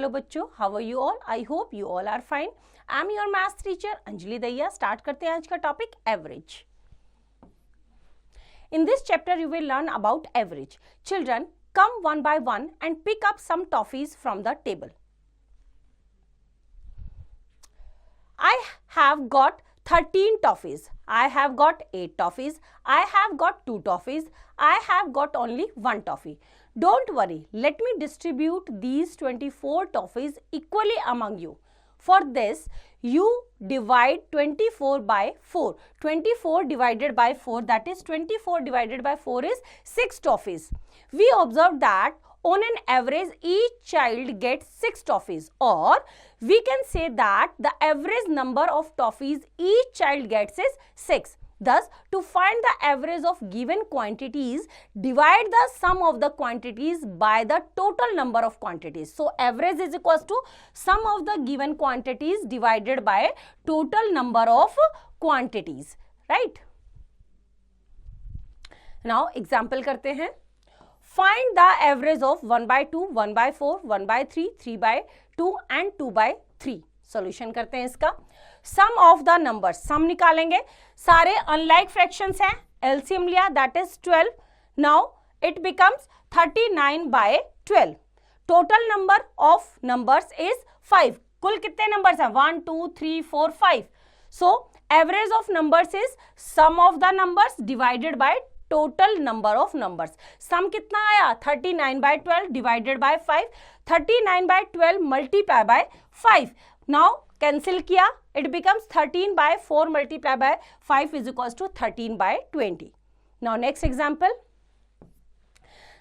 Hello बच्चों, how are you all? I hope you all are fine. I am your maths teacher Anjali Daiya. Start करते हैं आज का topic average. In this chapter you will learn about average. Children, come one by one and pick up some toffees from the table. I have got 13 toffees. I have got 8 toffees. I have got 2 toffees. I have got only 1 toffee. Don't worry, let me distribute these 24 toffees equally among you. For this, you divide 24 by 4. 24 divided by 4, that is 24 divided by 4 is 6 toffees. We observe that on an average, each child gets 6 toffees, or we can say that the average number of toffees each child gets is 6. Thus, to find the average of given quantities, divide the sum of the quantities by the total number of quantities. So, average is equals to sum of the given quantities divided by total number of quantities, right? Now, example करते हैं. Find the average of 1 by 2, 1 by 4, 1 by 3, 3 by 2 and 2 by 3. Solution करते हैं इसका. Sum of the numbers, sum निकालेंगे. सारे unlike fractions हैं. LCM लिया, that is 12. Now it becomes 39 by 12. Total number of numbers is 5. कुल कितने नंबर्स हैं? 1 2 3 4 5. So average of numbers is sum of the numbers divided by total number of numbers. Sum कितना आया? 39 by 12 divided by 5. 39 by 12 multiply by 5. Now cancel किया, it becomes 13 by 4 multiply by 5 is equals to 13 by 20. Now next example.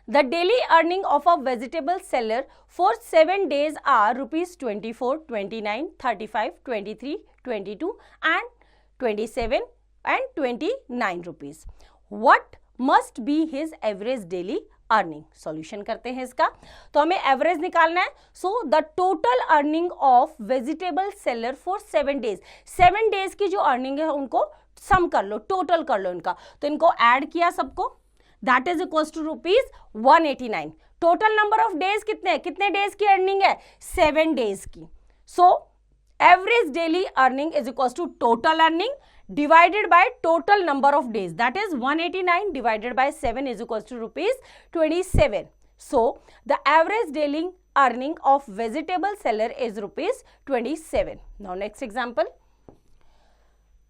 The daily earning of a vegetable seller for 7 days are rupees 24, 29, 35, 23, 22 and 27 and 29 rupees. What must be his average daily earning? Solution करते हैं इसका. तो हमें average निकालना है. So the total earning of vegetable seller for 7 days. 7 days की जो earning है उनको सम कर लो, टोटल कर लो इनका. तो इनको ऐड किया सबको, that is equals to rupees 189. Total number of days कितने डेज की अर्निंग है? 7 डेज की. So average daily earning is equals to total earning divided by total number of days, that is 189 divided by 7 is equals to rupees 27. So the average daily earning of vegetable seller is rupees 27. Now next example.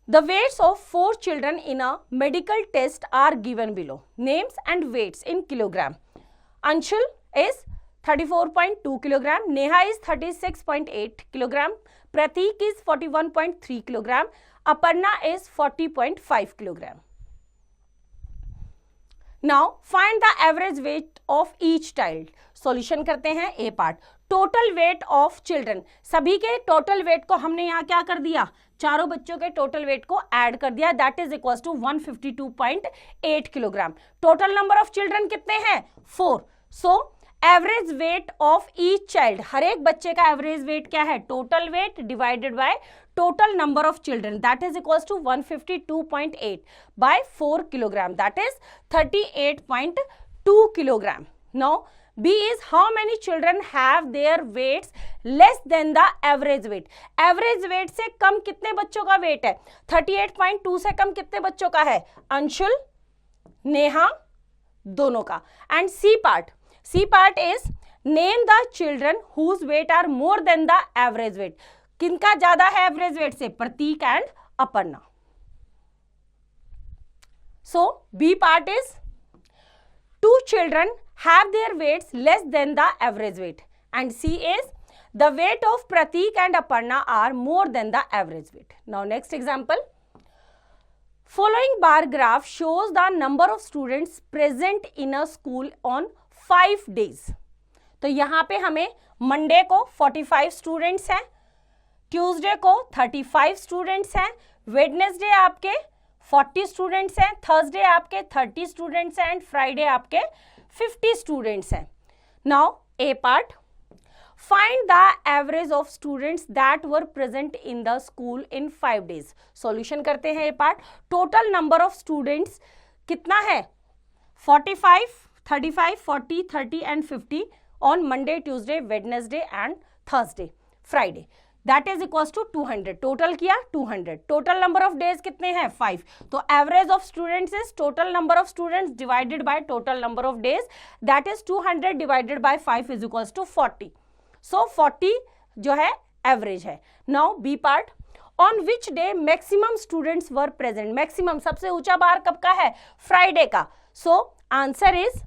The weights of 4 children in a medical test are given below. Names and weights in kilogram. Anshul is 34.2 kilogram, Neha is 36.8 kilogram, Pratik is 41.3 kilogram, Aparna is 40.5 kilogram. Now find the average weight of each child. Solution करते हैं. A part. Total weight of children. सभी के total weight को हमने यहाँ क्या कर दिया? चारों बच्चों के total weight को add कर दिया. That is equals to 152.8 kilogram. Total number of children कितने हैं? 4. So average weight of each child, हर एक बच्चे का एवरेज वेट क्या है? Total weight divided by total number of children, that is equals to 152.8 by 4 kilogram, that is 38.2 kilogram. Now B is how many children have their weights less than the average weight. Average weight से कम कितने बच्चों का wait है? 38.2 से कम कितने बच्चों का है? अंशुल, नेहा, दोनों का. And C part. C part is name the children whose weight are more than the average weight. किनका ज्यादा है एवरेज वेट से? Prateek and Aparna. So B part is 2 children have their weights less than the average weight, and C is the weight of Pratik and Aparna are more than the average weight. Now next example. Following bar graph shows the number of students present in a school on 5 days. तो यहाँ पे हमें Monday को 45 students हैं, Tuesday को 35 students हैं, Wednesday आपके 40 students हैं, थर्सडे आपके 30 स्टूडेंट्स हैं एंड फ्राइडे आपके 50 स्टूडेंट्स हैं. Now A part. Find the average of students that were present in the school in 5 days. Solution करते हैं A part. Total number of students कितना है? 45, 35, 40, 30 and 50 on Monday, Tuesday, Wednesday and Thursday, Friday, that is equal to 200. Total किया 200. Total number of days कितने हैं 5. तो average of students is total number of students divided by total number of days, that is 200 divided by 5 is equal to 40. So 40 जो है average है. Now B part, on which day maximum students were present. Maximum सबसे ऊंचा bar कब का है, Friday का. So answer is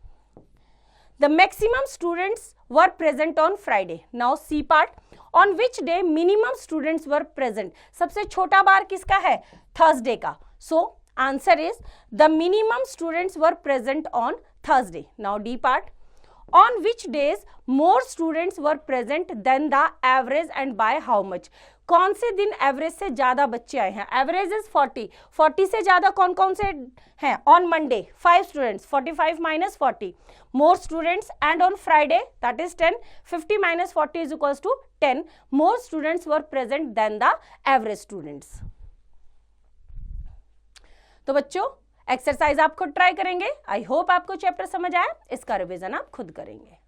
the maximum students were present on Friday. Now C part, on which day minimum students were present. सबसे छोटा बार किसका है, थर्सडे का. So answer is the minimum students were present on Thursday. Now D part, on which days more students were present than the average and by how much. कौन से दिन average से ज्यादा बच्चे आए हैं. Average is 40. 40 से ज्यादा कौन कौन से हैं. On Monday 5 students, 45 minus 40. More students and on Friday that is 10. 50 minus 40 is equals to 10. More students were present than the average students. तो बच्चों एक्सरसाइज आप खुद ट्राई करेंगे. आई होप आपको चैप्टर समझ आया. इसका रिवीजन आप खुद करेंगे.